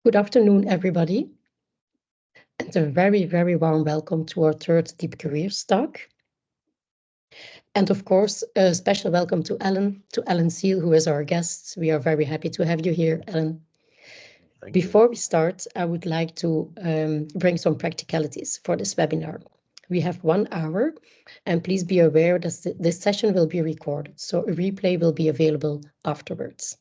Good afternoon, everybody, and a very, very warm welcome to our third Deep Careers talk. And of course, a special welcome to Alan Seale, who is our guest. We are very happy to have you here, Alan. Before we start, I would like to bring some practicalities for this webinar. We have 1 hour, and please be aware that this session will be recorded, so a replay will be available afterwards.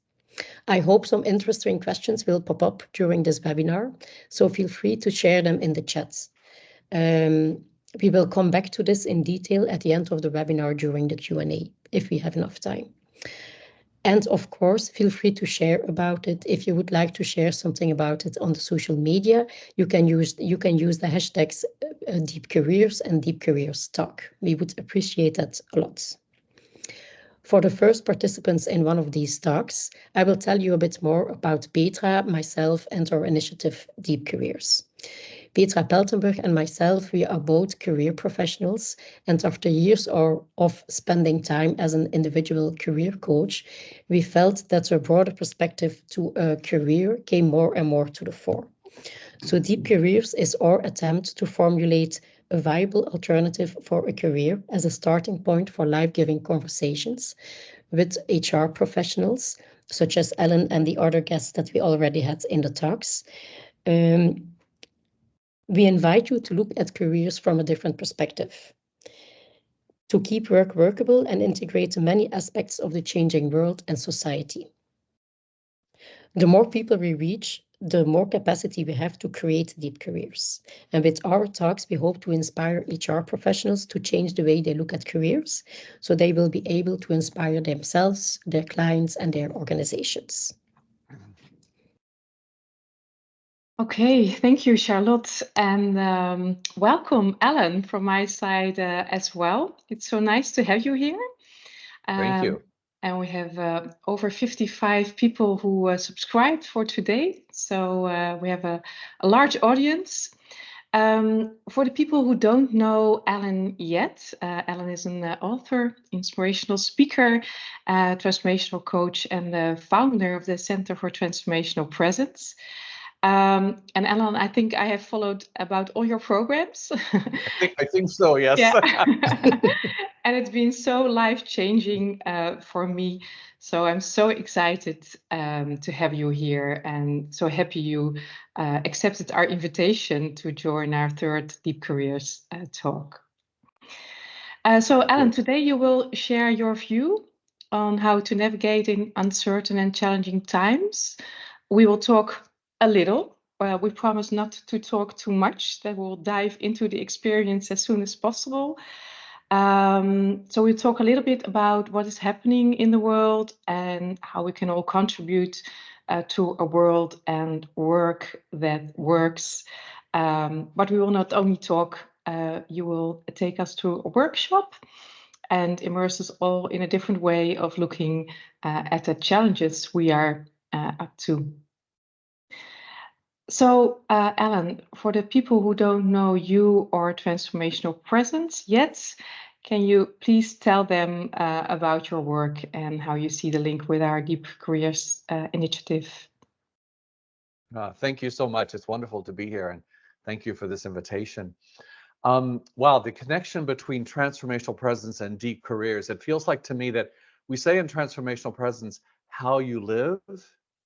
I hope some interesting questions will pop up during this webinar, so feel free to share them in the chats. We will come back to this in detail at the end of the webinar during the Q&A, if we have enough time. And of course, feel free to share about it. If you would like to share something about it on the social media, you can use the hashtags Deep Careers and Deep Careers Talk. We would appreciate that a lot. For the first participants in one of these talks, I will tell you a bit more about Petra, myself, and our initiative Deep Careers. Petra Peltenburg and myself, we are both career professionals, and after years of spending time as an individual career coach, we felt that a broader perspective to a career came more and more to the fore. So Deep Careers is our attempt to formulate a viable alternative for a career as a starting point for life-giving conversations with HR professionals, such as Alan and the other guests that we already had in the talks. We invite you to look at careers from a different perspective, to keep work workable and integrate the many aspects of the changing world and society. The more people we reach, the more capacity we have to create deep careers. And with our talks, we hope to inspire HR professionals to change the way they look at careers, so they will be able to inspire themselves, their clients, and their organizations. Okay, thank you, Charlotte, and welcome, Alan, from my side as well. It's so nice to have you here. Thank you. And we have over 55 people who subscribed for today, so we have a large audience. For the people who don't know Alan yet, Alan is an author, inspirational speaker, transformational coach, and the founder of the Center for Transformational Presence. And Alan, I think I have followed about all your programs. I think so, yes. Yeah. And it's been so life-changing for me. So I'm so excited to have you here, and so happy you accepted our invitation to join our third Deep Careers talk. So Alan, today you will share your view on how to navigate in uncertain and challenging times. We will talk a little. We promise not to talk too much, that we'll dive into the experience as soon as possible. So we'll talk a little bit about what is happening in the world and how we can all contribute to a world and work that works. But we will not only talk, you will take us to a workshop and immerse us all in a different way of looking at the challenges we are up to. So, Alan, for the people who don't know you or Transformational Presence yet, can you please tell them about your work and how you see the link with our Deep Careers initiative? Thank you so much. It's wonderful to be here, and thank you for this invitation. Wow, the connection between Transformational Presence and Deep Careers, it feels like to me that we say in Transformational Presence, how you live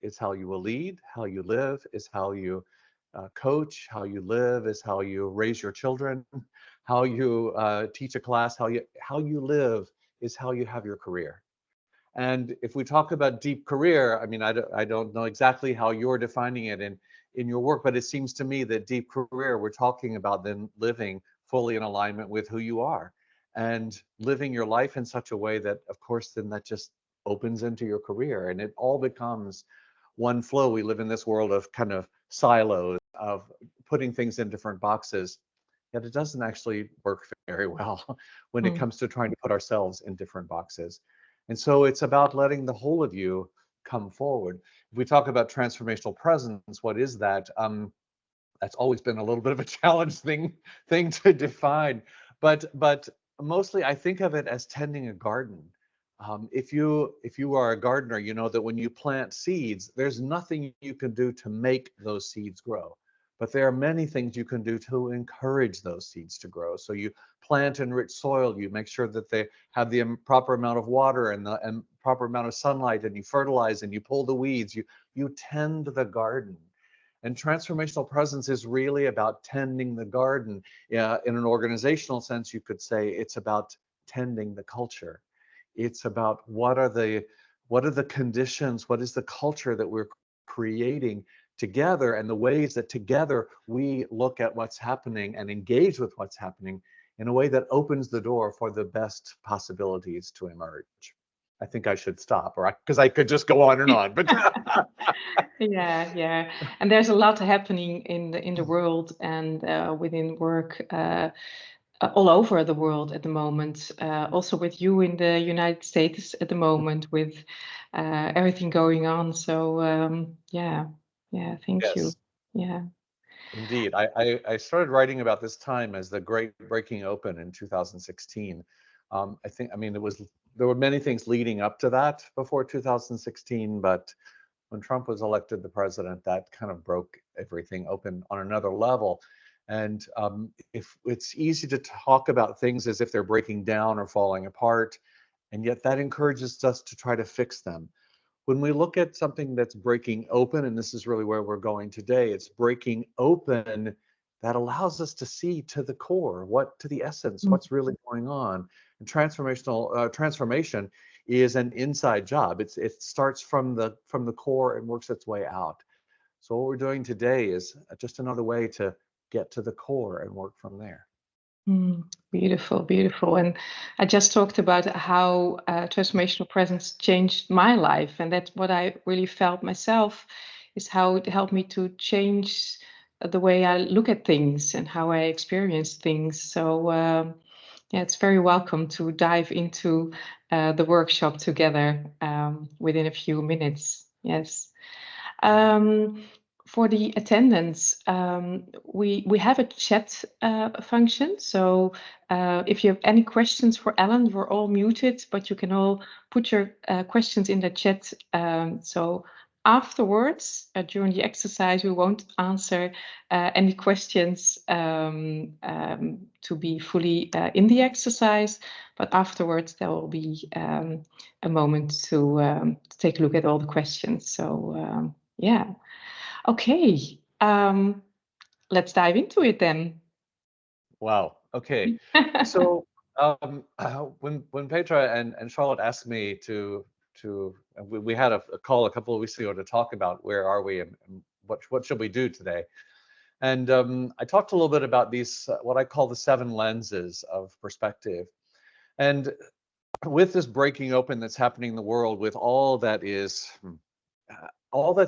is how you will lead, how you live is how you coach, how you live is how you raise your children, how you teach a class, how you live is how you have your career. And if we talk about deep career, I mean, I don't know exactly how you're defining it in your work, but it seems to me that deep career, we're talking about then living fully in alignment with who you are and living your life in such a way that, of course, then that just opens into your career and it all becomes one flow. We live in this world of kind of silos, of putting things in different boxes, yet it doesn't actually work very well when it comes to trying to put ourselves in different boxes. And so it's about letting the whole of you come forward. If we talk about transformational presence, what is that? That's always been a little bit of a challenge thing to define, but mostly I think of it as tending a garden. If you are a gardener, you know that when you plant seeds, there's nothing you can do to make those seeds grow. But there are many things you can do to encourage those seeds to grow. So you plant in rich soil, you make sure that they have the proper amount of water and the proper amount of sunlight, and you fertilize and you pull the weeds, you tend the garden. And transformational presence is really about tending the garden. In an organizational sense, you could say it's about tending the culture. It's about what are the conditions, what is the culture that we're creating together, and the ways that together we look at what's happening and engage with what's happening in a way that opens the door for the best possibilities to emerge. I think I should stop, or because I could just go on and on, but Yeah. And there's a lot happening in the world and within work all over the world at the moment. Also with you in the United States at the moment, with everything going on. So yeah, thank you. yes. Yeah. Indeed. I started writing about this time as the great breaking open in 2016. I mean, there were many things leading up to that before 2016, but when Trump was elected the president, that kind of broke everything open on another level. And if it's easy to talk about things as if they're breaking down or falling apart, and yet that encourages us to try to fix them. When we look at something that's breaking open, and this is really where we're going today, it's breaking open that allows us to see to the core, to the essence, what's really going on. And transformation is an inside job. It starts from the core and works its way out. So what we're doing today is just another way to get to the core and work from there. Beautiful, beautiful. And I just talked about how transformational presence changed my life. And that's what I really felt myself, is how it helped me to change the way I look at things and how I experience things. So yeah, it's very welcome to dive into the workshop together within a few minutes. Yes. For the attendance, we have a chat function. So if you have any questions for Alan, you're all muted, but you can all put your questions in the chat. So afterwards, during the exercise, we won't answer any questions to be fully in the exercise, but afterwards there will be a moment to take a look at all the questions. So yeah. Okay. Let's dive into it then. Wow. Okay. So when Petra and Charlotte asked me we had a call a couple of weeks ago to talk about where are we and what should we do today. And I talked a little bit about these what I call the 7 lenses of perspective. And with this breaking open that's happening in the world, with all that's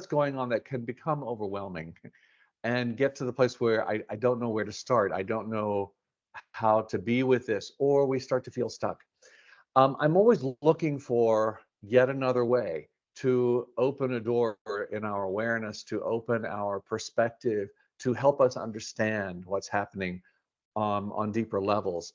going on that can become overwhelming, and get to the place where I don't know where to start. I don't know how to be with this, or we start to feel stuck. I'm always looking for yet another way to open a door in our awareness, to open our perspective, to help us understand what's happening on deeper levels.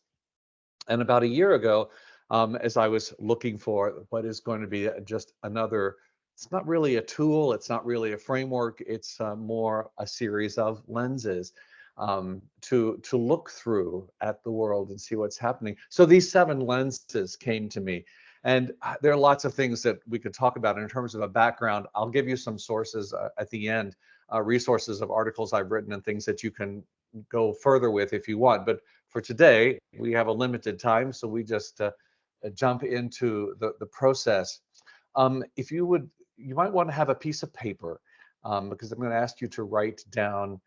And about a year ago, as I was looking for what is going to be just another, it's not really a tool, it's not really a framework, it's more a series of lenses to look through at the world and see what's happening. So these 7 lenses came to me. And there are lots of things that we could talk about in terms of a background. I'll give you some sources at the end, resources of articles I've written and things that you can go further with if you want. But for today, we have a limited time, so we just jump into the process. If you would, you might want to have a piece of paper because I'm going to ask you to write down,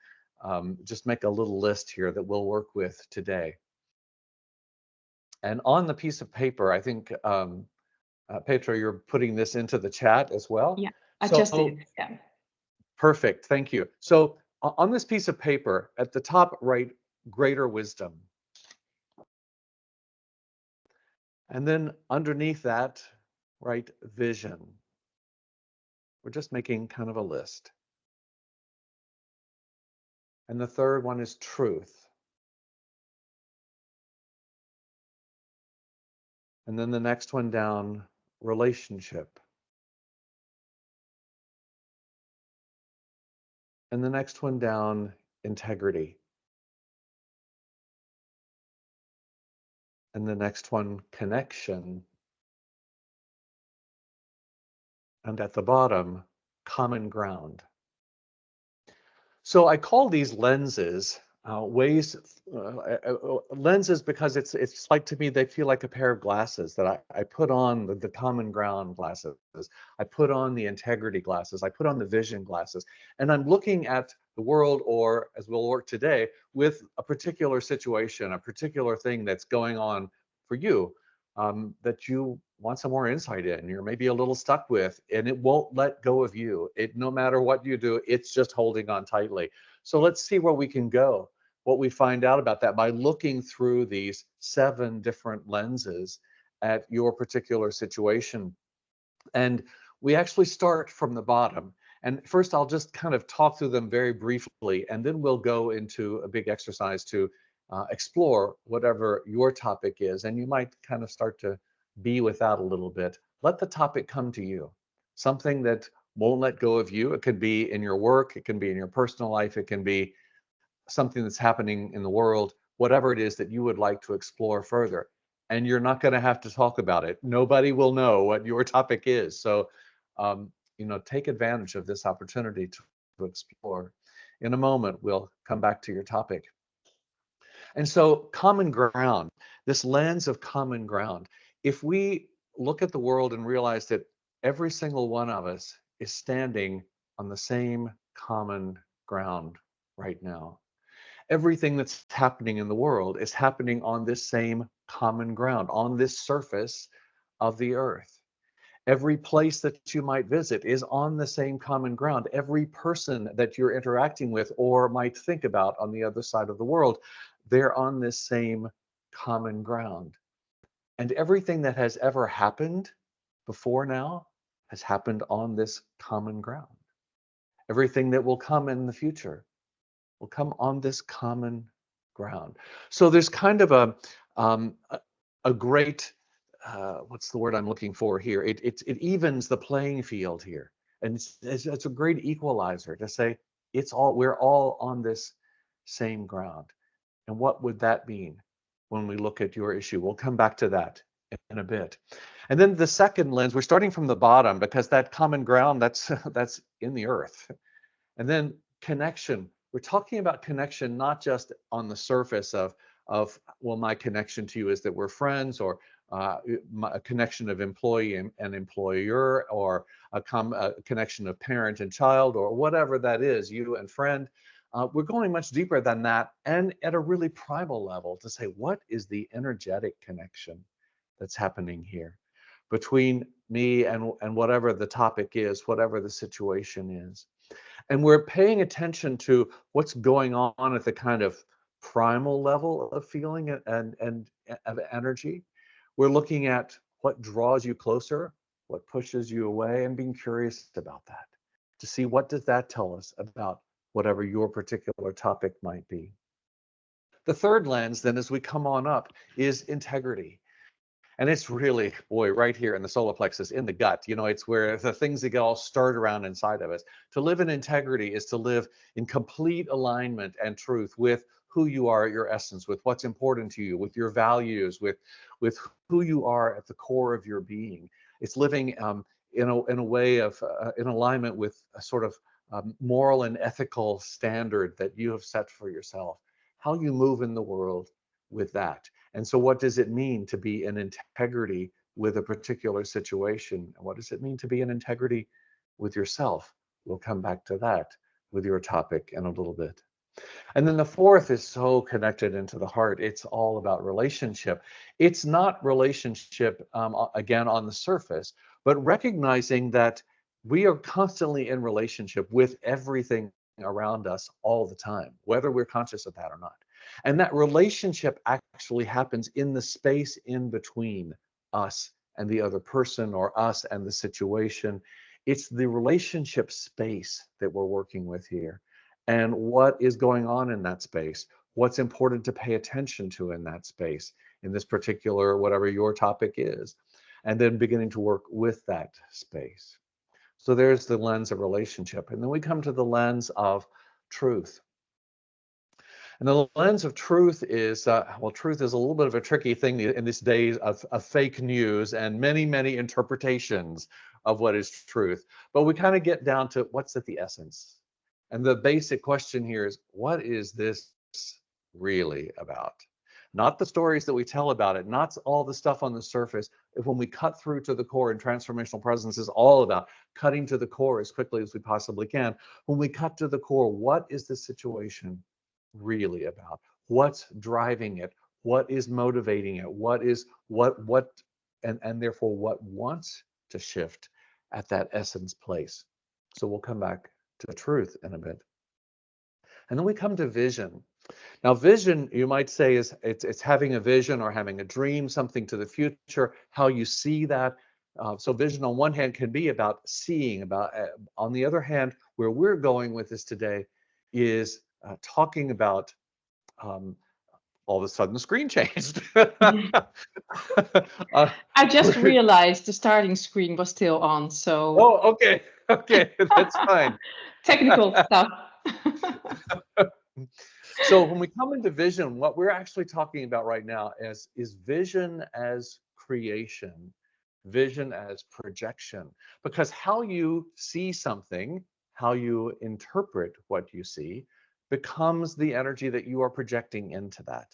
just make a little list here that we'll work with today. And on the piece of paper, I think, Petra, you're putting this into the chat as well. Yeah, I just did. Yeah. Perfect, thank you. So on this piece of paper, at the top, write greater wisdom. And then underneath that, write vision. We're just making kind of a list. And the third one is truth. And then the next one down, relationship. And the next one down, integrity. And the next one, connection. And at the bottom, common ground. So I call these lenses lenses because it's like, to me, they feel like a pair of glasses that I put on the common ground glasses. I put on the integrity glasses. I put on the vision glasses. And I'm looking at the world, or as we'll work today, with a particular situation, a particular thing that's going on for you, that you want some more insight in, you're maybe a little stuck with, and it won't let go of you. No matter what you do, it's just holding on tightly. So let's see where we can go, what we find out about that by looking through these 7 different lenses at your particular situation. And we actually start from the bottom. And first, I'll just kind of talk through them very briefly, and then we'll go into a big exercise to explore whatever your topic is. And you might kind of start to be with that a little bit. Let the topic come to you, something that won't let go of you. It could be in your work, it can be in your personal life, it can be something that's happening in the world, whatever it is that you would like to explore further. And you're not going to have to talk about it. Nobody will know what your topic is. So, take advantage of this opportunity to explore. In a moment, we'll come back to your topic. And so, common ground, this lens of common ground, if we look at the world and realize that every single one of us is standing on the same common ground right now. Everything that's happening in the world is happening on this same common ground, on this surface of the earth. Every place that you might visit is on the same common ground. Every person that you're interacting with or might think about on the other side of the world, they're on this same common ground. And everything that has ever happened before now has happened on this common ground. Everything that will come in the future will come on this common ground. So there's kind of a great, what's the word I'm looking for here? It evens the playing field here, and it's a great equalizer to say we're all on this same ground. And what would that mean when we look at your issue? We'll come back to that in a bit. And then the second lens, we're starting from the bottom because that common ground, that's in the earth. And then connection. We're talking about connection not just on the surface of well, my connection to you is that we're friends, or a connection of employee and employer, or a connection of parent and child, or whatever that is, you and friend. We're going much deeper than that, and at a really primal level, to say, what is the energetic connection that's happening here between me and whatever the topic is, whatever the situation is. And we're paying attention to what's going on at the kind of primal level of feeling and of energy. We're looking at what draws you closer, what pushes you away, and being curious about that, to see what does that tell us about whatever your particular topic might be. The third lens, then, as we come on up, is integrity. And it's really, boy, right here in the solar plexus, in the gut. It's where the things that get all stirred around inside of us. To live in integrity is to live in complete alignment and truth with who you are at your essence, with what's important to you, with your values, with who you are at the core of your being. It's living in a way of in alignment with a sort of moral and ethical standard that you have set for yourself. How you move in the world with that. And so what does it mean to be in integrity with a particular situation? And what does it mean to be in integrity with yourself? We'll come back to that with your topic in a little bit. And then the fourth is so connected into the heart. It's all about relationship. It's not relationship, again, on the surface, but recognizing that we are constantly in relationship with everything around us all the time, whether we're conscious of that or not. And that relationship actually happens in the space in between us and the other person, or us and the situation. It's the relationship space that we're working with here. And what is going on in that space? What's important to pay attention to in that space, in this particular, whatever your topic is. and then beginning to work with that space. So there's the lens of relationship. And then we come to the lens of truth. And the lens of truth is, well, truth is a little bit of a tricky thing in these days of fake news and many, many interpretations of what is truth. But we kind of get down to what's at the essence. And the basic question here is, what is this really about? Not the stories that we tell about it, not all the stuff on the surface. If when we cut through to the core, and transformational presence is all about cutting to the core as quickly as we possibly can. When we cut to the core, what is the situation really about? What's driving it? What is motivating it? What and therefore what wants to shift at that essence place? So we'll come back to truth in a bit. And then we come to vision. Now, vision, you might say, is it's having a vision or having a dream, something to the future, how you see that. So vision on one hand can be about seeing, about on the other hand, where we're going with this today is talking about all of a sudden the screen changed. I just realized the starting screen was still on, so. Oh, okay, okay, that's fine. Technical stuff. So when we come into vision, what we're actually talking about right now is vision as creation, vision as projection, because how you see something, how you interpret what you see, becomes the energy that you are projecting into that.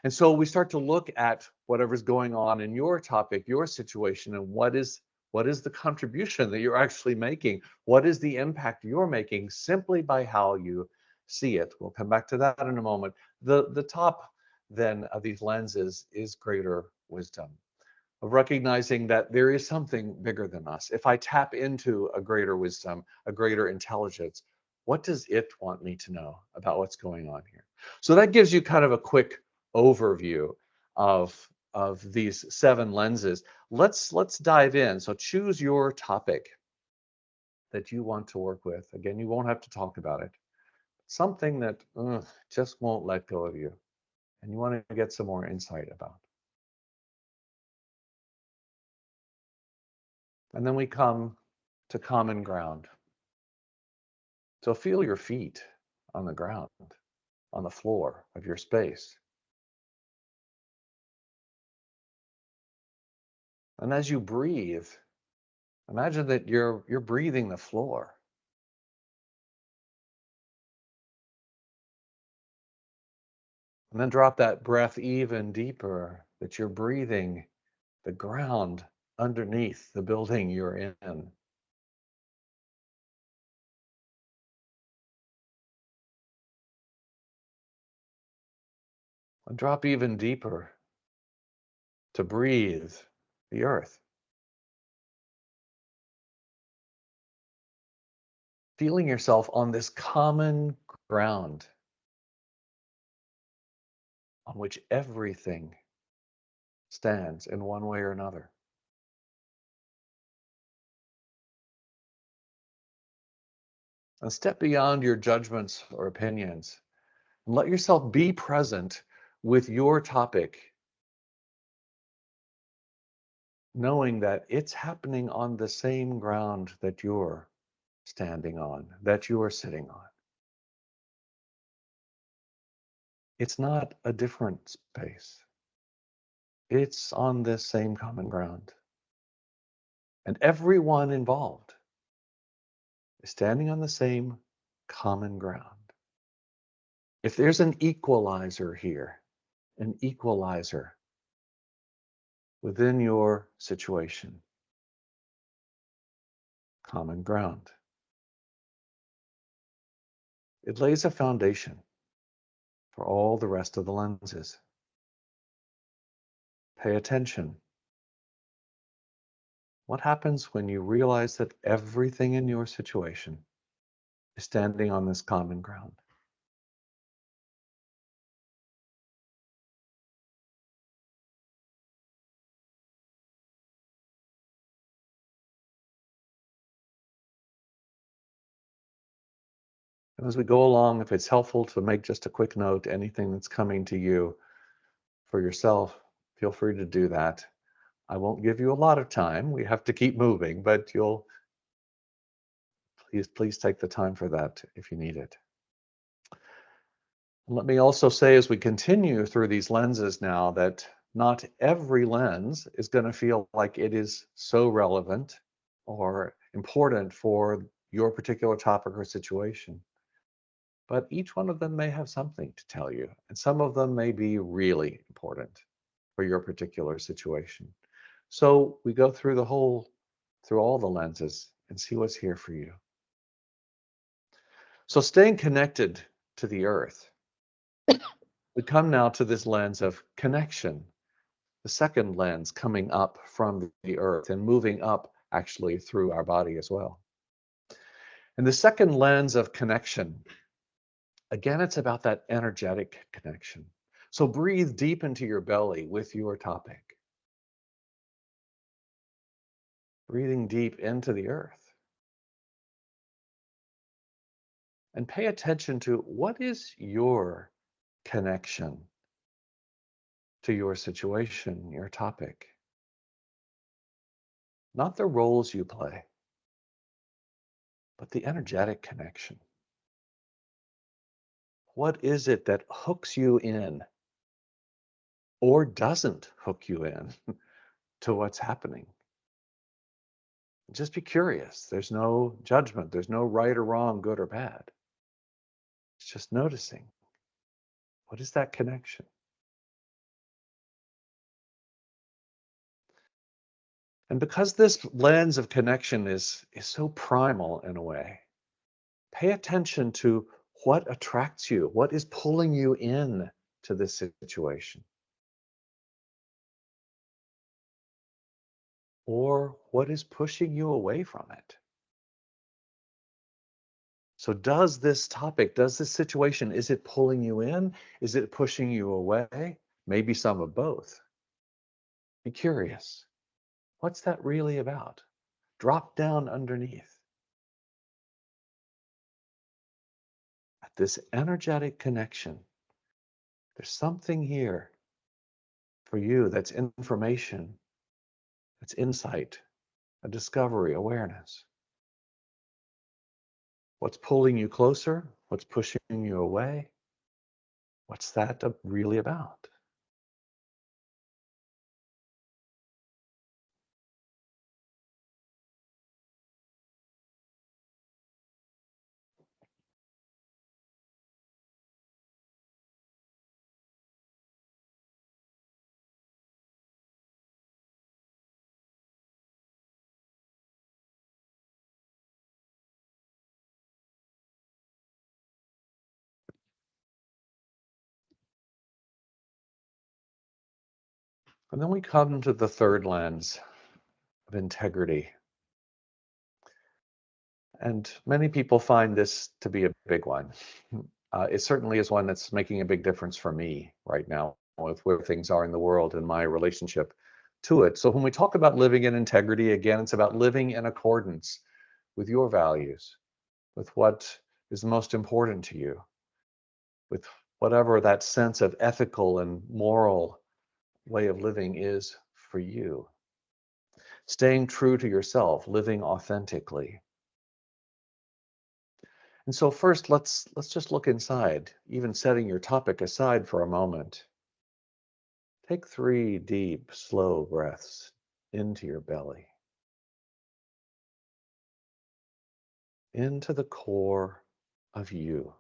And so we start to look at whatever's going on in your topic, your situation, and what is the contribution that you're actually making? What is the impact you're making simply by how you see it? We'll come back to that in a moment. The top then of these lenses is greater wisdom, of recognizing that there is something bigger than us. If I tap into a greater wisdom, a greater intelligence, what does it want me to know about what's going on here? So that gives you kind of a quick overview of these 7 lenses. Let's dive in. So choose your topic that you want to work with. Again, you won't have to talk about it. Something that just won't let go of you, and you want to get some more insight about. And then we come to common ground. So feel your feet on the ground, on the floor of your space. And as you breathe, imagine that you're breathing the floor. And then drop that breath even deeper, that you're breathing the ground underneath the building you're in. And drop even deeper to breathe the earth. Feeling yourself on this common ground on which everything stands in one way or another. And step beyond your judgments or opinions and let yourself be present with your topic, knowing that it's happening on the same ground that you're standing on, that you are sitting on. It's not a different space. It's on this same common ground. And everyone involved is standing on the same common ground. If there's an equalizer here, an equalizer within your situation, common ground, it lays a foundation for all the rest of the lenses. Pay attention. What happens when you realize that everything in your situation is standing on this common ground? And as we go along, if it's helpful to make just a quick note to anything that's coming to you for yourself, feel free to do that. I won't give you a lot of time. We have to keep moving, but you'll please take the time for that if you need it. Let me also say, as we continue through these lenses now, that not every lens is going to feel like it is so relevant or important for your particular topic or situation. But each one of them may have something to tell you, and some of them may be really important for your particular situation. So we go through through all the lenses and see what's here for you. So staying connected to the earth, we come now to this lens of connection, the second lens coming up from the earth and moving up actually through our body as well. And the second lens of connection, again, it's about that energetic connection. So breathe deep into your belly with your topic. Breathing deep into the earth. And pay attention to what is your connection to your situation, your topic. Not the roles you play, but the energetic connection. What is it that hooks you in or doesn't hook you in to what's happening? Just be curious. There's no judgment. There's no right or wrong, good or bad. It's just noticing. What is that connection? And because this lens of connection is so primal in a way, pay attention to what attracts you, what is pulling you in to this situation. Or what is pushing you away from it. So does this topic, does this situation, is it pulling you in? Is it pushing you away? Maybe some of both. Be curious. What's that really about? Drop down underneath. At this energetic connection, there's something here for you that's information, that's insight, a discovery, awareness. What's pulling you closer? What's pushing you away? What's that really about? And then we come to the third lens of integrity. And many people find this to be a big one. It certainly is one that's making a big difference for me right now with where things are in the world and my relationship to it. So when we talk about living in integrity, again, it's about living in accordance with your values, with what is most important to you, with whatever that sense of ethical and moral way of living is for you. Staying true to yourself, living authentically. And so first, let's just look inside, even setting your topic aside for a moment. Take 3 deep, slow breaths into your belly, into the core of you.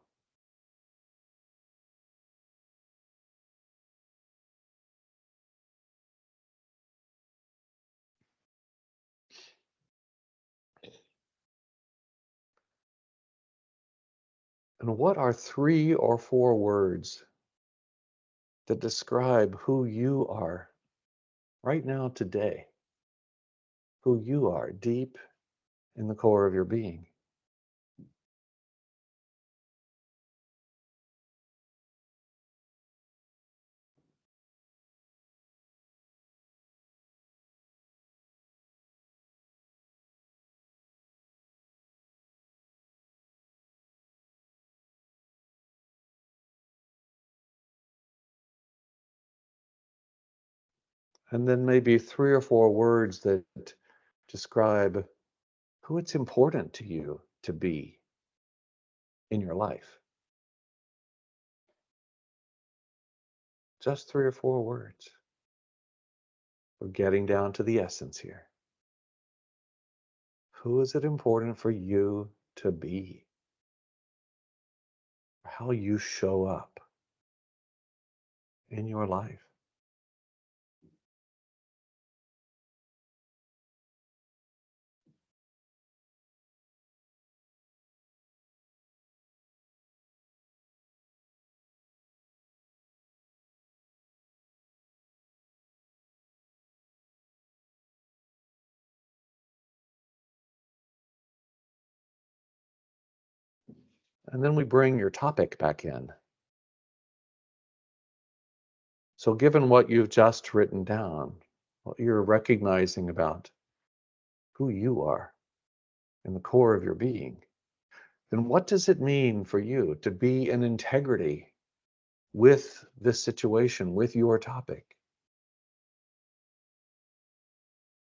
And what are 3 or 4 words that describe who you are right now, today? Who you are deep in the core of your being? And then maybe 3 or 4 words that describe who it's important to you to be in your life. Just 3 or 4 words. We're getting down to the essence here. Who is it important for you to be? How you show up in your life. And then we bring your topic back in. So given what you've just written down, what you're recognizing about who you are in the core of your being, then what does it mean for you to be in integrity with this situation, with your topic?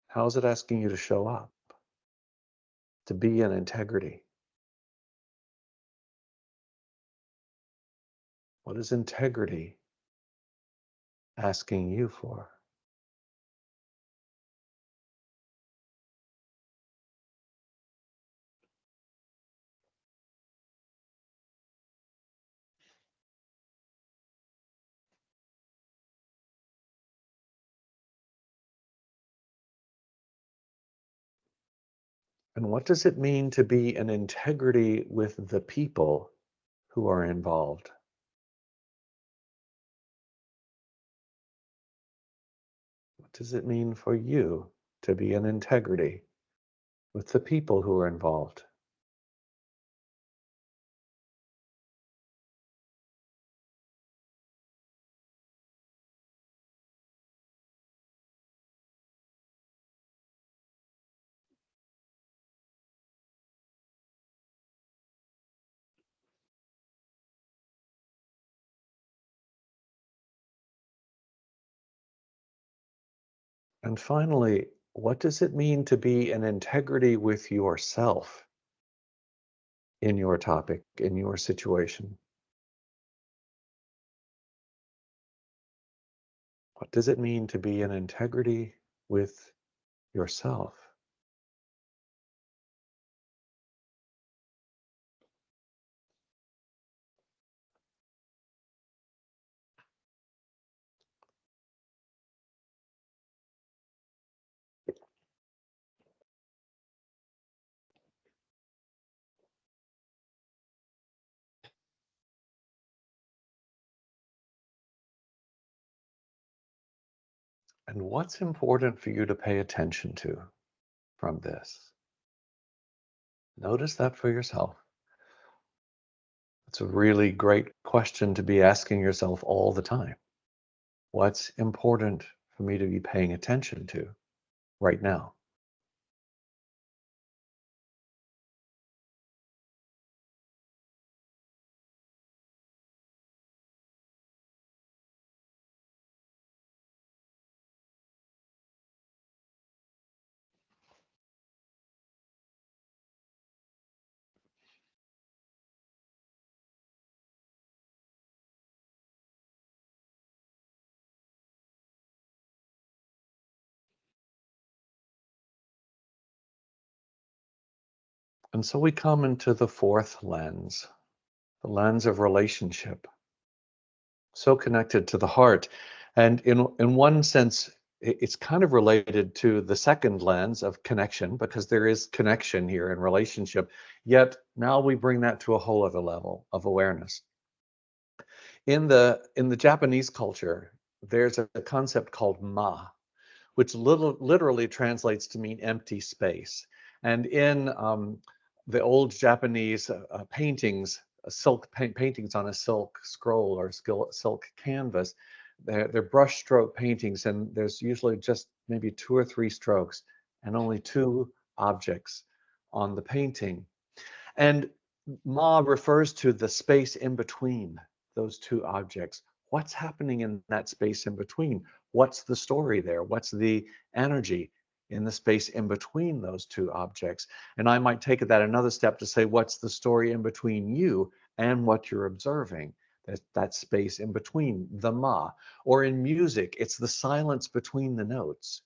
How is it asking you to show up, to be in integrity? What is integrity asking you for? And what does it mean to be in integrity with the people who are involved? What does it mean for you to be in integrity with the people who are involved? And finally, what does it mean to be in integrity with yourself in your topic, in your situation? What does it mean to be in integrity with yourself? And what's important for you to pay attention to from this? Notice that for yourself. It's a really great question to be asking yourself all the time. What's important for me to be paying attention to right now? And so we come into the fourth lens, the lens of relationship, so connected to the heart. And in one sense, it's kind of related to the second lens of connection, because there is connection here in relationship. Yet now we bring that to a whole other level of awareness. In the Japanese culture, there's a concept called ma, which literally translates to mean empty space. And in the old Japanese paintings, paintings on a silk scroll or silk canvas, they're brush stroke paintings, and there's usually just maybe 2 or 3 strokes and only 2 objects on the painting. And Ma refers to the space in between those 2 objects. What's happening in that space in between? What's the story there? What's the energy in the space in between those two objects? And I might take that another step to say, what's the story in between you and what you're observing? That space in between, the ma. Or in music, it's the silence between the notes,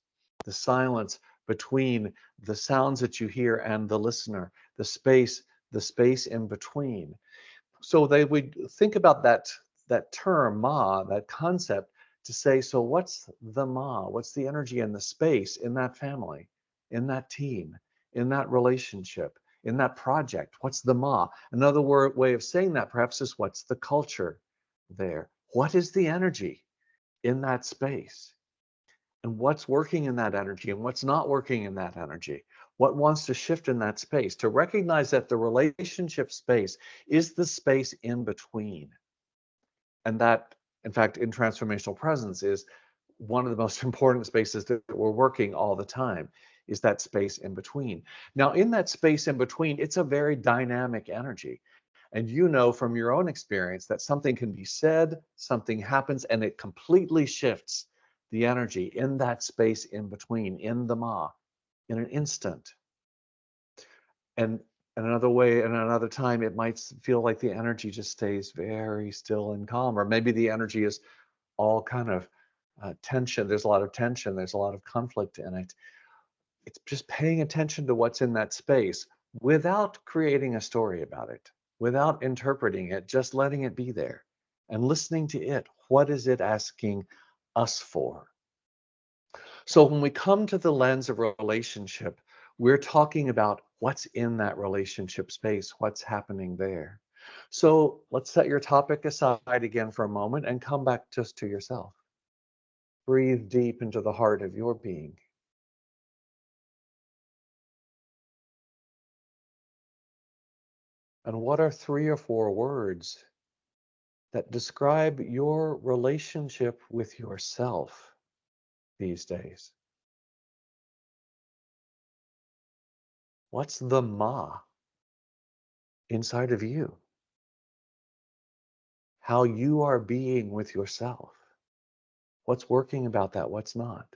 the silence between the sounds that you hear and the listener, the space in between. So they would think about that term ma, that concept, to say, so what's the ma? What's the energy and the space in that family, in that team, in that relationship, in that project? What's the ma? Another way of saying that perhaps is, what's the culture there? What is the energy in that space? And what's working in that energy and what's not working in that energy? What wants to shift in that space? To recognize that the relationship space is the space in between. And that, in fact, in transformational presence, is one of the most important spaces that we're working all the time, is that space in between. Now, in that space in between, it's a very dynamic energy. And you know from your own experience that something can be said, something happens, and it completely shifts the energy in that space in between, in the ma, in an instant. And another way, and another time, it might feel like the energy just stays very still and calm, or maybe the energy is all kind of tension. There's a lot of tension. There's a lot of conflict in it. It's just paying attention to what's in that space without creating a story about it, without interpreting it, just letting it be there and listening to it. What is it asking us for? So when we come to the lens of relationship, we're talking about what's in that relationship space, what's happening there. So let's set your topic aside again for a moment and come back just to yourself. Breathe deep into the heart of your being. And what are 3 or 4 words that describe your relationship with yourself these days? What's the ma inside of you? How you are being with yourself? What's working about that? What's not?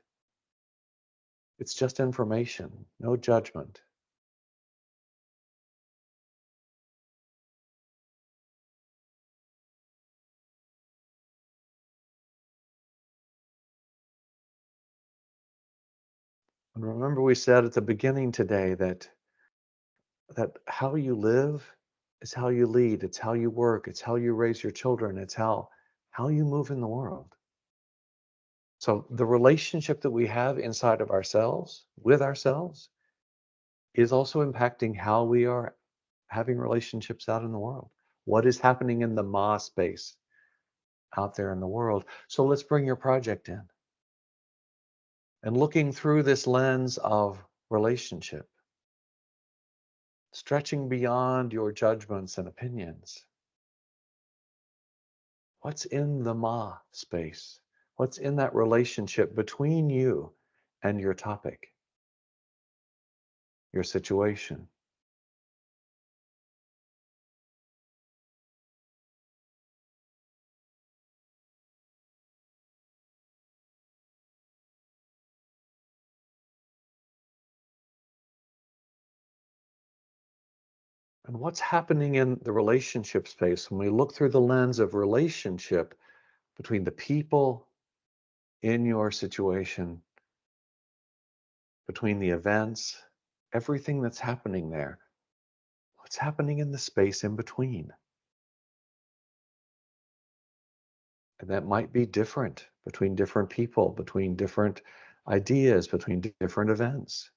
It's just information, no judgment. And remember, we said at the beginning today that how you live is how you lead, it's how you work, it's how you raise your children, it's how you move in the world. So the relationship that we have inside of ourselves, with ourselves, is also impacting how we are having relationships out in the world. What is happening in the ma space out there in the world? So let's bring your project in. And looking through this lens of relationship, stretching beyond your judgments and opinions. What's in the ma space? What's in that relationship between you and your topic, your situation? And what's happening in the relationship space when we look through the lens of relationship between the people in your situation, between the events, everything that's happening there? What's happening in the space in between? And that might be different between different people, between different ideas, between different events.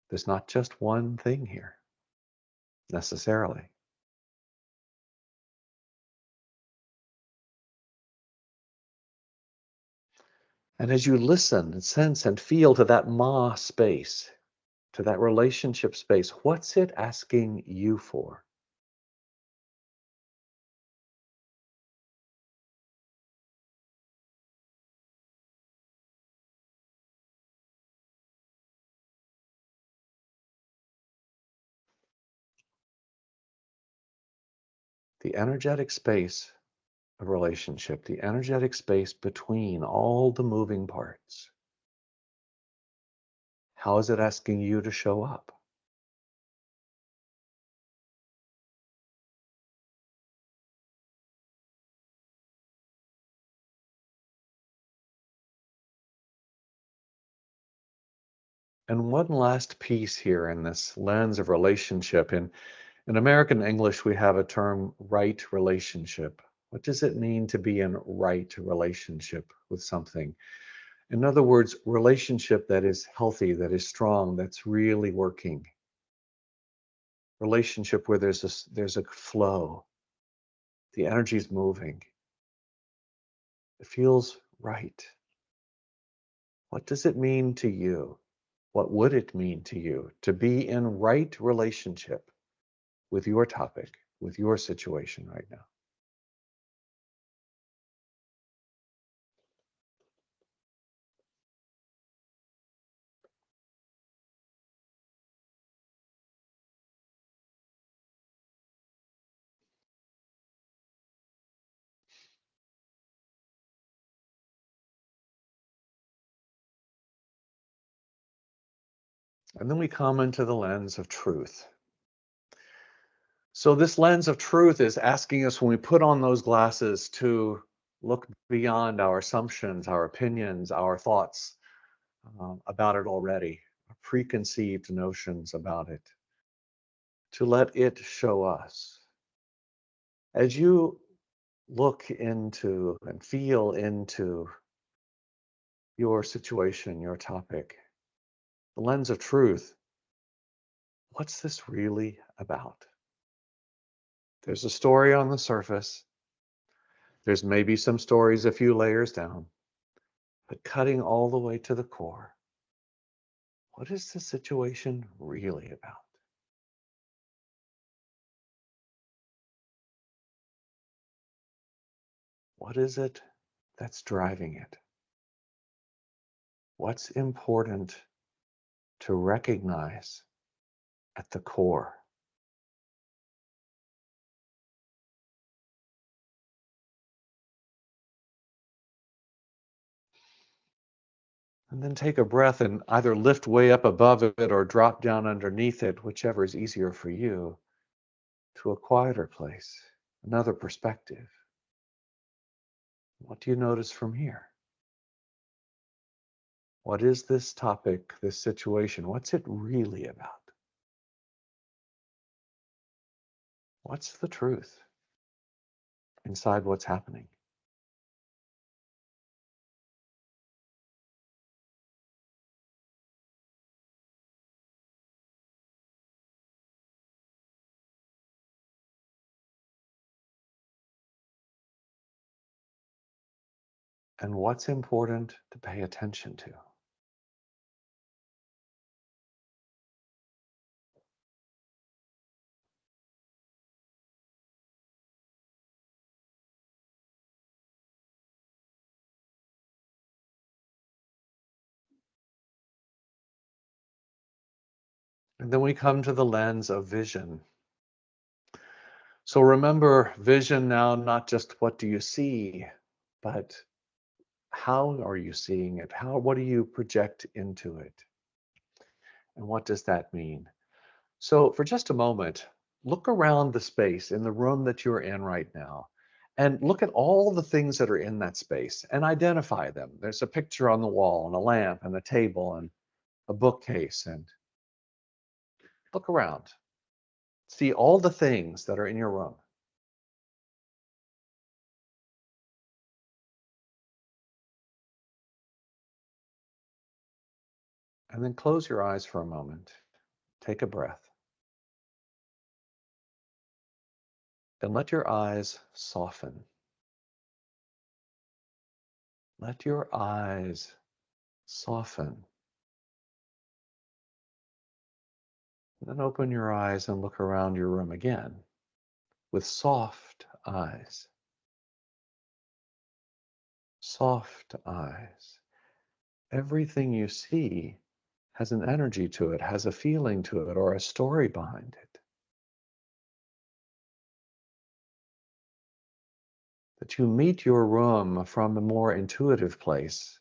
There's not just one thing here, necessarily. And as you listen and sense and feel to that ma space, to that relationship space, what's it asking you for? The energetic space a relationship, the energetic space between all the moving parts. How is it asking you to show up? And one last piece here in this lens of relationship. In American English, we have a term, right relationship. What does it mean to be in right relationship with something? In other words, relationship that is healthy, that is strong, that's really working. Relationship where there's a flow. The energy is moving. It feels right. What does it mean to you? What would it mean to you to be in right relationship with your topic, with your situation right now? And then we come into the lens of truth. So this lens of truth is asking us, when we put on those glasses, to look beyond our assumptions, our opinions, our thoughts about it already, preconceived notions about it, to let it show us. As you look into and feel into your situation, your topic, the lens of truth, what's this really about? There's a story on the surface. There's maybe some stories a few layers down, but cutting all the way to the core, what is the situation really about? What is it that's driving it? What's important to recognize at the core? And then take a breath and either lift way up above it or drop down underneath it, whichever is easier for you, to a quieter place, another perspective. What do you notice from here? What is this topic, this situation? What's it really about? What's the truth inside what's happening? And what's important to pay attention to? And then we come to the lens of vision. So remember, vision now, not just what do you see, but how are you seeing it? What do you project into it? And what does that mean? So for just a moment, look around the space in the room that you're in right now, and look at all the things that are in that space and identify them. There's a picture on the wall and a lamp and a table and a bookcase, and look around. See all the things that are in your room. And then close your eyes for a moment. Take a breath. And let your eyes soften. Let your eyes soften. And then open your eyes and look around your room again with soft eyes. Soft eyes. Everything you see has an energy to it, has a feeling to it, or a story behind it. that you meet your room from a more intuitive place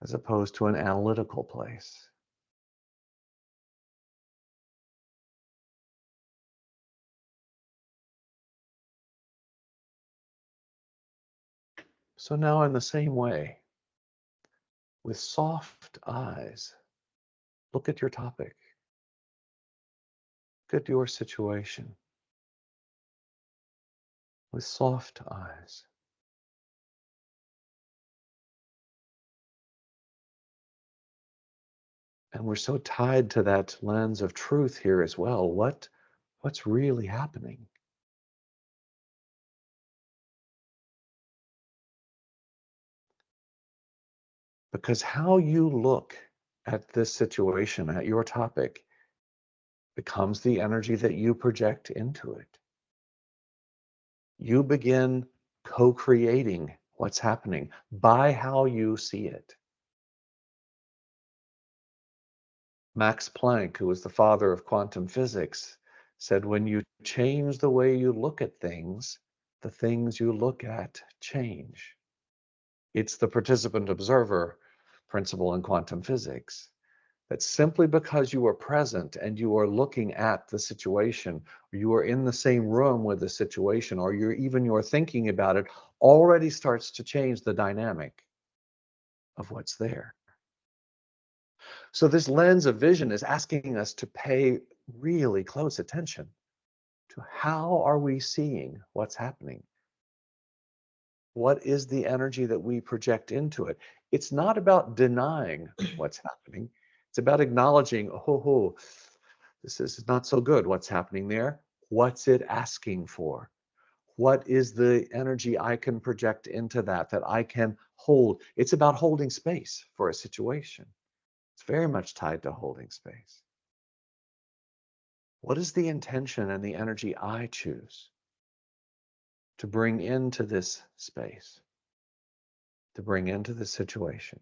as opposed to an analytical place. So now in the same way, with soft eyes, look at your topic, look at your situation with soft eyes. And we're so tied to that lens of truth here as well. What's really happening? Because how you look at this situation, at your topic, becomes the energy that you project into it. You begin co-creating what's happening by how you see it. Max Planck, who was the father of quantum physics, said when you change the way you look at things, the things you look at change. It's the participant observer principle in quantum physics. That simply because you are present and you are looking at the situation, or you are in the same room with the situation, or you're thinking about it, already starts to change the dynamic of what's there. So this lens of vision is asking us to pay really close attention to how are we seeing what's happening? What is the energy that we project into it? It's not about denying what's happening. It's about acknowledging, oh, this is not so good. What's happening there? What's it asking for? What is the energy I can project into that I can hold? It's about holding space for a situation. It's very much tied to holding space. What is the intention and the energy I choose to bring into this space, to bring into this situation?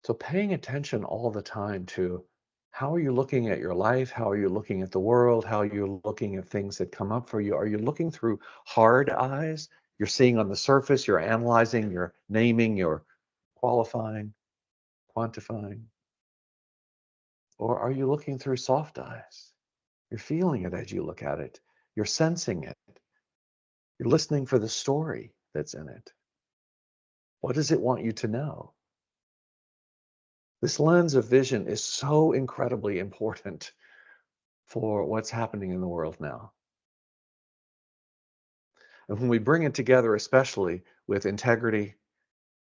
So paying attention all the time to how are you looking at your life? How are you looking at the world? How are you looking at things that come up for you? Are you looking through hard eyes? You're seeing on the surface, you're analyzing, you're naming, you're qualifying, quantifying. Or are you looking through soft eyes? You're feeling it as you look at it. You're sensing it. You're listening for the story that's in it. What does it want you to know? This lens of vision is so incredibly important for what's happening in the world now. And when we bring it together, especially with integrity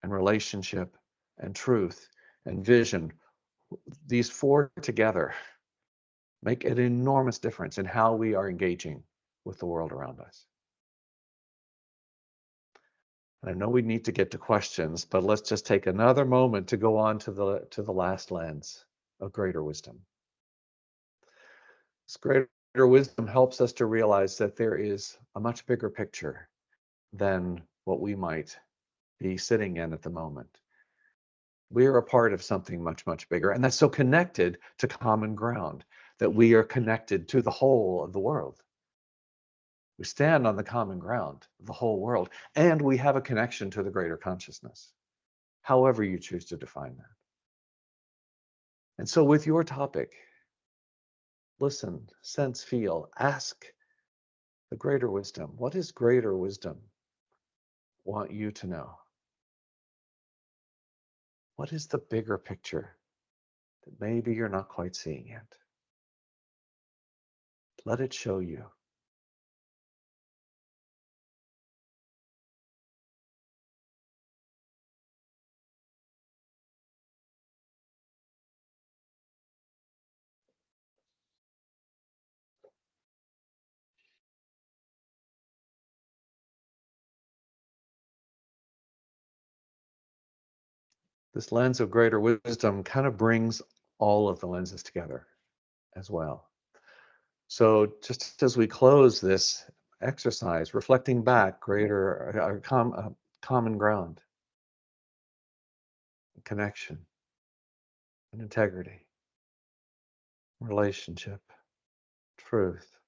and relationship and truth and vision, these four together make an enormous difference in how we are engaging with the world around us. And I know we need to get to questions, but let's just take another moment to go on to the last lens of greater wisdom. This greater wisdom helps us to realize that there is a much bigger picture than what we might be sitting in at the moment. We are a part of something much, much bigger, and that's so connected to common ground, that we are connected to the whole of the world. We stand on the common ground of the whole world, and we have a connection to the greater consciousness, however you choose to define that. And so with your topic, listen, sense, feel, ask the greater wisdom. What is greater wisdom want you to know? What is the bigger picture that maybe you're not quite seeing yet? Let it show you. This lens of greater wisdom kind of brings all of the lenses together as well. So just as we close this exercise, reflecting back, common ground, connection, and integrity, relationship, truth,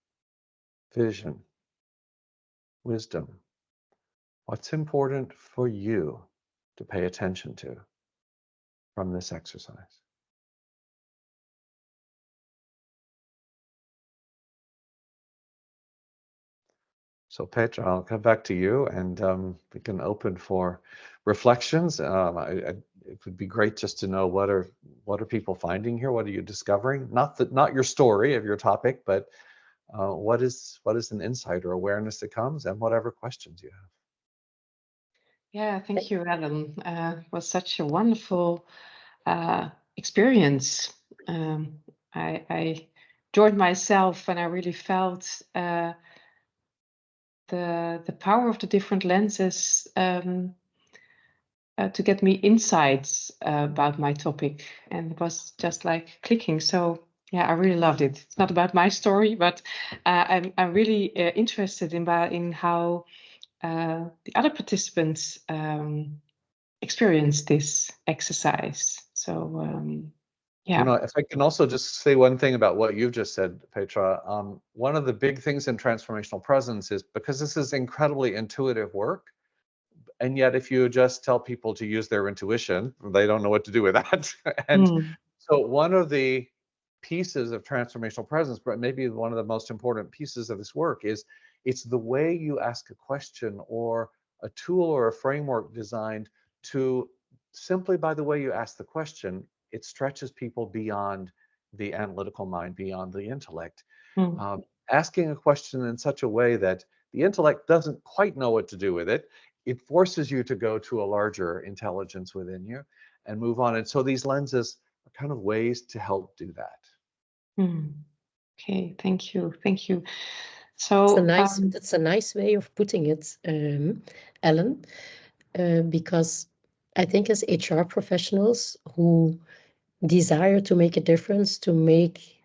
vision, wisdom. What's important for you to pay attention to from this exercise? So Petra, I'll come back to you, and we can open for reflections. It would be great just to know what are people finding here? What are you discovering? Not your story of your topic, but what is an insight or awareness that comes, and whatever questions you have. Yeah, thank you, Alan. It was such a wonderful experience. I enjoyed myself, and I really felt the power of the different lenses to get me insights about my topic, and it was just like clicking. So yeah, I really loved it. It's not about my story, but I'm really interested in how the other participants experience this exercise. So yeah. You know, if I can also just say one thing about what you've just said, Petra, one of the big things in transformational presence is, because this is incredibly intuitive work, and yet if you just tell people to use their intuition, they don't know what to do with that. And so one of the pieces of transformational presence, but maybe one of the most important pieces of this work, is it's the way you ask a question or a tool or a framework designed to, simply by the way you ask the question, it stretches people beyond the analytical mind, beyond the intellect. Asking a question in such a way that the intellect doesn't quite know what to do with it, it forces you to go to a larger intelligence within you and move on. And so these lenses are kind of ways to help do that. Okay, thank you. So that's a nice way of putting it, Alan, because I think as HR professionals who desire to make a difference, to make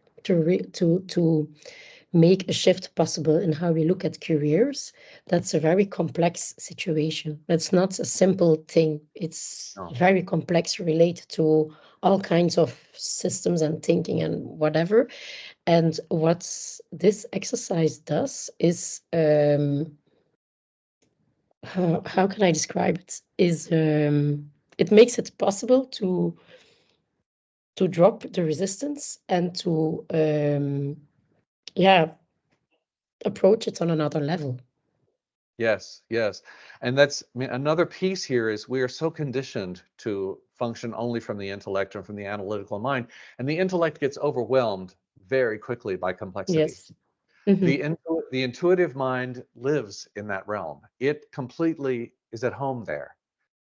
a shift possible in how we look at careers, that's a very complex situation. That's not a simple thing. It's very complex, related to all kinds of systems and thinking and whatever. And what this exercise does is, how can I describe it? Is it makes it possible to drop the resistance and to approach it on another level. Yes, yes. And that's, I mean, another piece here is we are so conditioned to function only from the intellect or from the analytical mind, and the intellect gets overwhelmed very quickly by complexity. Yes. Mm-hmm. The intuitive mind lives in that realm. It completely is at home there.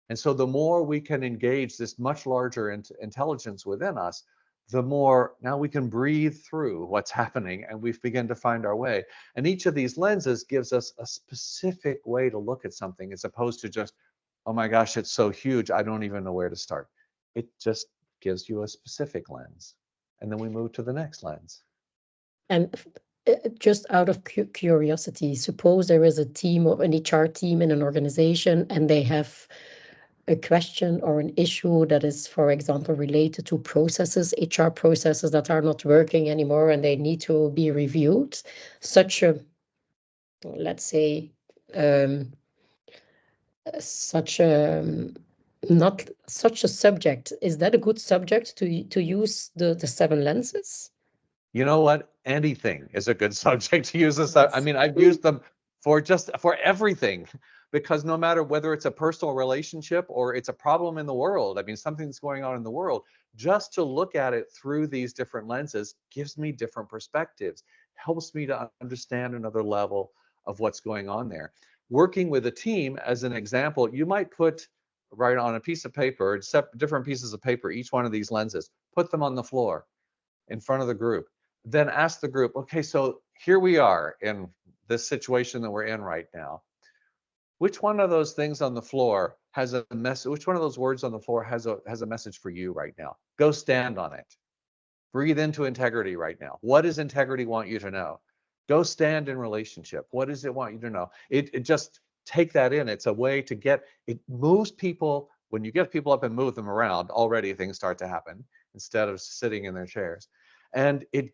And so the more we can engage this much larger intelligence within us, the more now we can breathe through what's happening, and we begin to find our way. And each of these lenses gives us a specific way to look at something, as opposed to just, oh my gosh, it's so huge, I don't even know where to start. It just gives you a specific lens. And then we move to the next lens. And just out of curiosity, suppose there is a team or an HR team in an organization, and they have a question or an issue that is, for example, related to processes, HR processes that are not working anymore, and they need to be reviewed. Such a, let's say, such a not such a subject. Is that a good subject to use the seven lenses? You know what? Anything is a good subject to use this. I mean, I've used them for everything, because no matter whether it's a personal relationship or it's a problem in the world, I mean, something's going on in the world, just to look at it through these different lenses gives me different perspectives, helps me to understand another level of what's going on there. Working with a team, as an example, you might put right on a piece of paper, different pieces of paper, each one of these lenses, put them on the floor in front of the group. Then ask the group, okay, so here we are in this situation that we're in right now. Which one of those things on the floor has a message? Which one of those words on the floor has a message for you right now? Go stand on it. Breathe into integrity right now. What does integrity want you to know? Go stand in relationship. What does it want you to know? It just take that in. It's a way to it moves people. When you get people up and move them around, already things start to happen. instead of sitting in their chairs. And it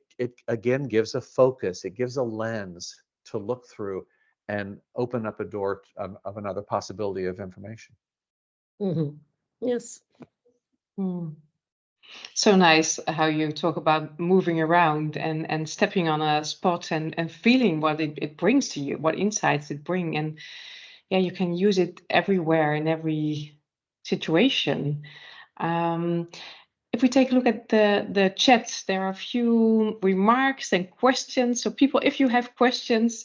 again gives a focus, it gives a lens to look through and open up a door of another possibility of information. Yes. So nice how you talk about moving around and stepping on a spot and feeling what it brings to you, what insights it bring. And yeah, you can use it everywhere in every situation. If we take a look at the chat, there are a few remarks and questions. So people, if you have questions,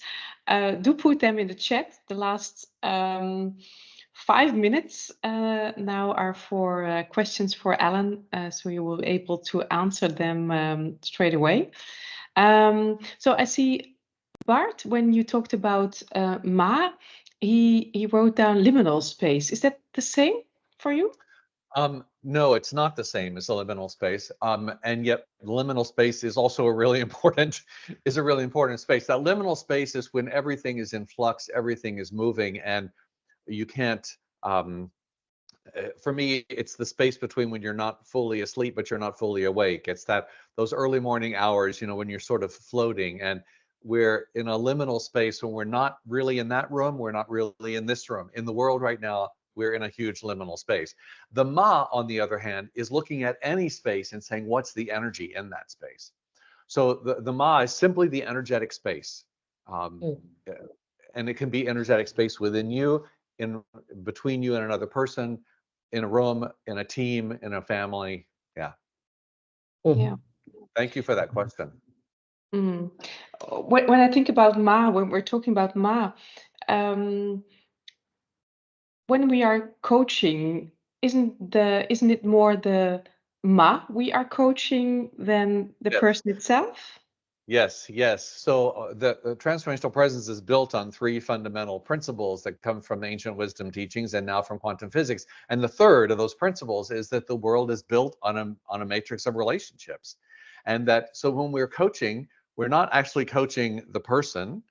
do put them in the chat. The last 5 minutes now are for questions for Alan, so you will be able to answer them straight away. So I see Bart, when you talked about Ma, he wrote down liminal space. Is that the same for you? No, it's not the same as the liminal space. And yet liminal space is also a really important space. That liminal space is when everything is in flux, everything is moving, and you can't, for me, it's the space between when you're not fully asleep, but you're not fully awake. It's those early morning hours, when you're sort of floating, and we're in a liminal space when we're not really in that room, we're not really in this room. In the world right now, we're in a huge liminal space. The Ma, on the other hand, is looking at any space and saying, what's the energy in that space? So the Ma is simply the energetic space. And it can be energetic space within you, in between you and another person, in a room, in a team, in a family. Yeah. Yeah. Thank you for that question. When I think about Ma, when we're talking about Ma, when we are coaching, isn't it more the Ma we are coaching than the Yes. person itself? Yes, yes. So the transformational presence is built on 3 fundamental principles that come from the ancient wisdom teachings and now from quantum physics. And the third of those principles is that the world is built on a matrix of relationships. And that, so when we're coaching, we're not actually coaching the person,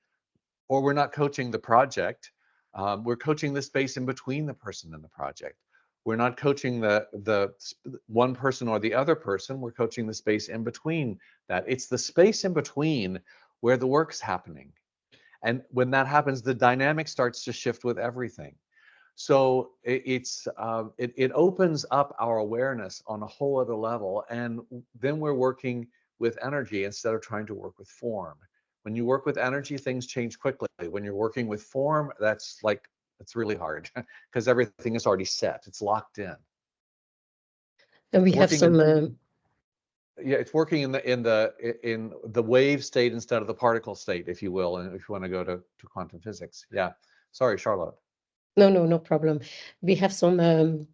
or we're not coaching the project. We're coaching the space in between the person and the project. We're not coaching the one person or the other person. We're coaching the space in between that. It's the space in between where the work's happening. And when that happens, the dynamic starts to shift with everything. So it opens up our awareness on a whole other level. And then we're working with energy instead of trying to work with form. When you work with energy, things change quickly. When you're working with form, it's really hard because everything is already set. It's locked in. And we have some. It's working in the wave state instead of the particle state, if you will, and if you want to go to quantum physics. Yeah. Sorry, Charlotte. No problem. We have some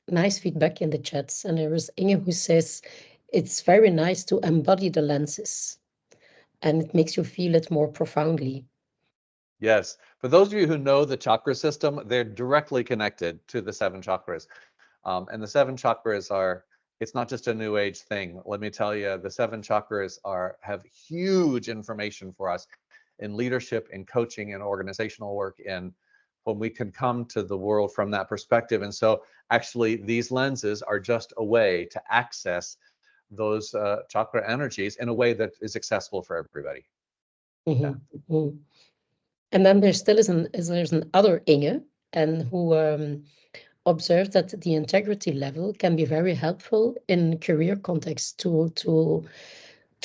nice feedback in the chats, and there is Inge who says it's very nice to embody the lenses, and it makes you feel it more profoundly. Yes. For those of you who know the chakra system, they're directly connected to the 7 chakras. And the 7 chakras it's not just a new age thing. Let me tell you, the 7 chakras have huge information for us in leadership, in coaching, in organizational work, in when we can come to the world from that perspective. And so actually these lenses are just a way to access those chakra energies in a way that is accessible for everybody. Yeah. And then there's another Inge, and who observed that the integrity level can be very helpful in career context to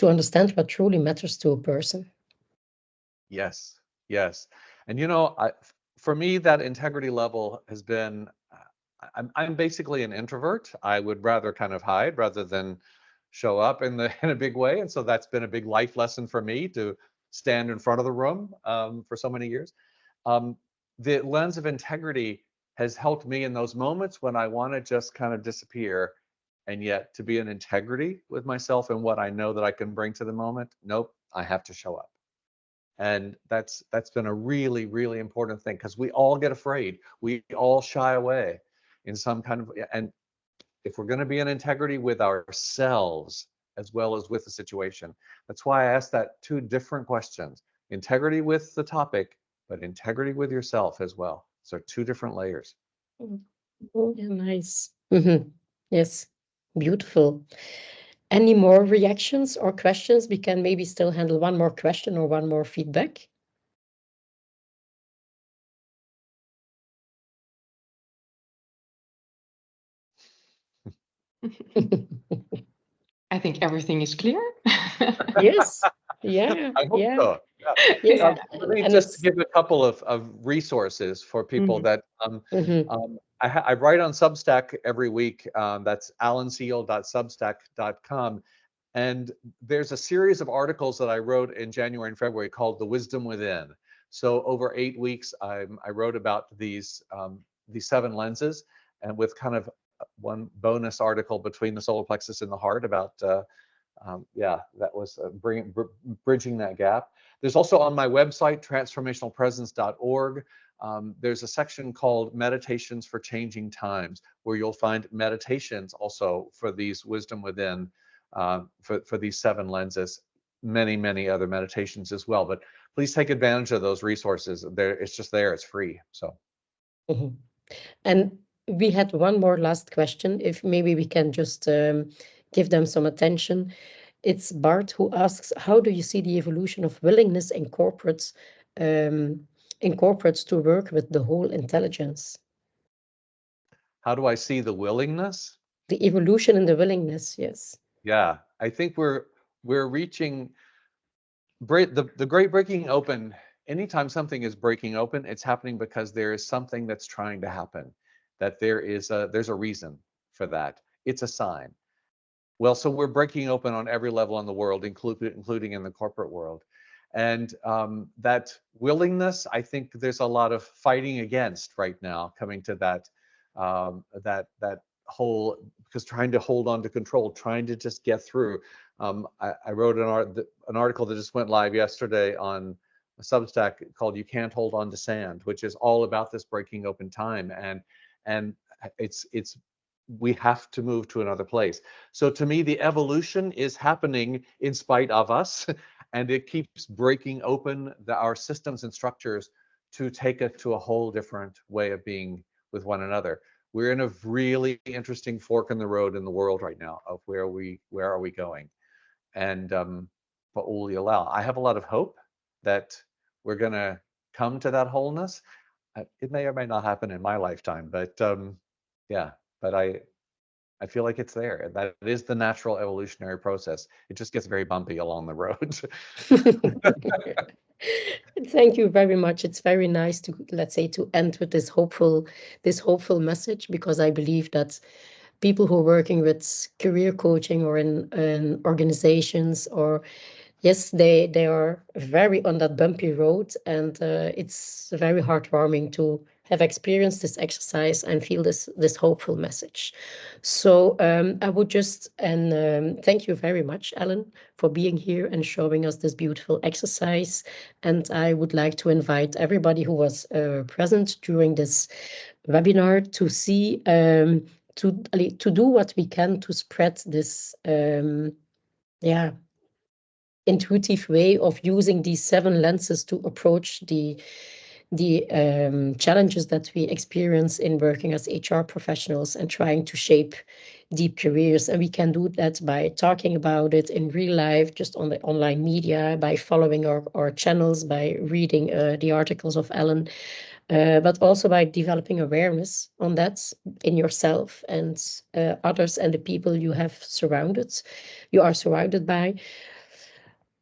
understand what truly matters to a person. Yes, yes. And for me, that integrity level has been, I'm basically an introvert. I would rather kind of hide rather than show up in a big way. And so that's been a big life lesson for me, to stand in front of the room for so many years. The lens of integrity has helped me in those moments when I want to just kind of disappear, and yet to be in integrity with myself and what I know that I can bring to the moment. Nope, I have to show up. And that's been a really, really important thing, because we all get afraid. We all shy away in some kind of, and if we're going to be in integrity with ourselves as well as with the situation, that's why I asked that 2 different questions: integrity with the topic, but integrity with yourself as well. So 2 different layers. Yeah, nice. Yes, beautiful. Any more reactions or questions? We can maybe still handle one more question or one more feedback. I think everything is clear. Yes. Yeah. I hope Yeah. so. Yeah. Yes. Let me And just it's give a couple of resources for people Mhm. that Mhm. I write on Substack every week. That's alanseale.substack.com. And there's a series of articles that I wrote in January and February called The Wisdom Within. So over 8 weeks, I wrote about these 7 lenses, and with kind of one bonus article between the solar plexus and the heart about yeah, that was bridging that gap. There's also on my website, transformationalpresence.org, there's a section called Meditations for Changing Times, where you'll find meditations also for these wisdom within, for these 7 lenses, many other meditations as well. But please take advantage of those resources. It's just there, it's free. So. Mhm. And we had one more last question, if maybe we can just give them some attention. It's Bart who asks, how do you see the evolution of willingness um, in corporates to work with the whole intelligence? How do I see the willingness? The evolution in the willingness, yes. Yeah, I think we're reaching the great breaking open. Anytime something is breaking open, it's happening because there is something that's trying to happen, that there's a reason for that. It's a sign. Well, so we're breaking open on every level in the world, including in the corporate world. And that willingness, I think there's a lot of fighting against right now, coming to that whole, because trying to hold on to control, trying to just get through. I wrote an article that just went live yesterday on a Substack called "You Can't Hold On to Sand," which is all about this breaking open time, and it's we have to move to another place. So to me, the evolution is happening in spite of us, and it keeps breaking open our systems and structures to take us to a whole different way of being with one another. We're in a really interesting fork in the road in the world right now of where are we going, and what will we allow? I have a lot of hope that we're going to come to that wholeness. It may or may not happen in my lifetime, but yeah, but I feel like it's there. That is the natural evolutionary process. It just gets very bumpy along the road. Thank you very much. It's very nice to, let's say, to end with this hopeful message, because I believe that people who are working with career coaching or in organizations, or yes, they are very on that bumpy road, and it's very heartwarming to have experienced this exercise and feel this hopeful message. So I would just, and thank you very much, Alan, for being here and showing us this beautiful exercise. And I would like to invite everybody who was present during this webinar to see to do what we can to spread this yeah, intuitive way of using these 7 lenses to approach the challenges that we experience in working as HR professionals and trying to shape deep careers. And we can do that by talking about it in real life, just on the online media, by following our channels, by reading the articles of Alan, but also by developing awareness on that in yourself and others and the people you are surrounded by.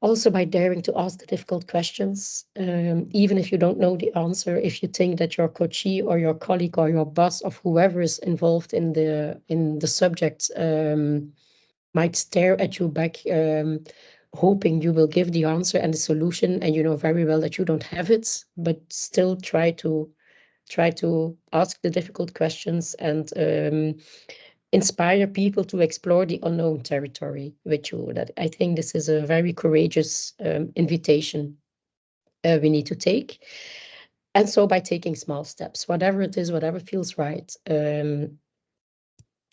Also by daring to ask the difficult questions, even if you don't know the answer, if you think that your coachee or your colleague or your boss or whoever is involved in the subject might stare at you back, hoping you will give the answer and the solution, and you know very well that you don't have it, but still try to ask the difficult questions and inspire people to explore the unknown territory with you. That I think this is a very courageous invitation we need to take. And so by taking small steps, whatever it is, whatever feels right,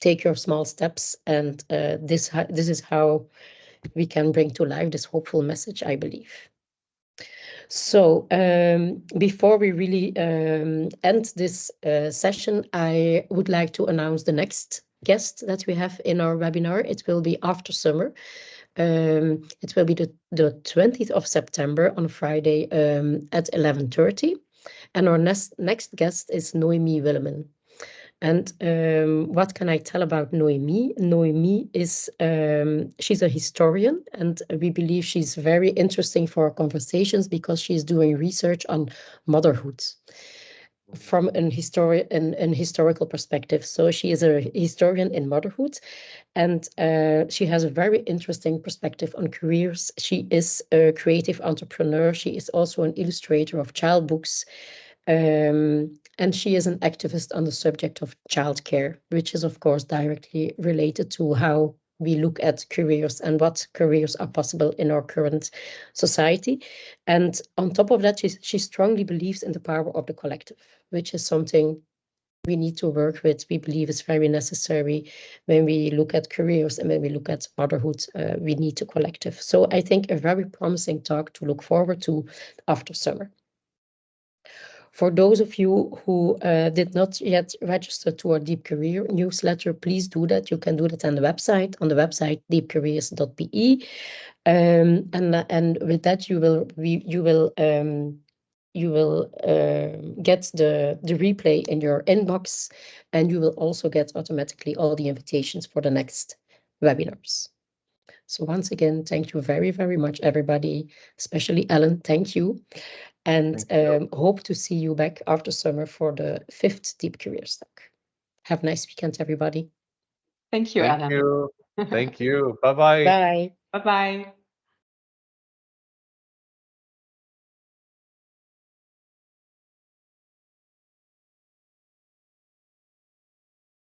take your small steps. And this is how we can bring to life this hopeful message, I believe. So before we really end this session, I would like to announce the next guest that we have in our webinar. It will be after summer. It will be the 20th of September on Friday at 11:30. And our next guest is Noemi Willemen. And what can I tell about Noemi? Noemi is, she's a historian, and we believe she's very interesting for our conversations because she's doing research on motherhood from an historical perspective. So she is a historian in motherhood, and she has a very interesting perspective on careers. She is a creative entrepreneur. She is also an illustrator of child books. And she is an activist on the subject of childcare, which is, of course, directly related to how we look at careers and what careers are possible in our current society. And on top of that, she strongly believes in the power of the collective, which is something we need to work with. We believe is very necessary when we look at careers and when we look at motherhood. We need a collective. So I think a very promising talk to look forward to after summer. For those of you who did not yet register to our Deep Career newsletter, please do that. You can do that on the website deepcareers.be. And with that, you will get the replay in your inbox, and you will also get automatically all the invitations for the next webinars. So once again, thank you very, very much, everybody, especially Alan. Thank you. And hope to see you back after summer for the 5th Deep Careers talk. Have a nice weekend, everybody. Thank you, Alan. Thank you. Thank you. Bye-bye. Bye. Bye-bye.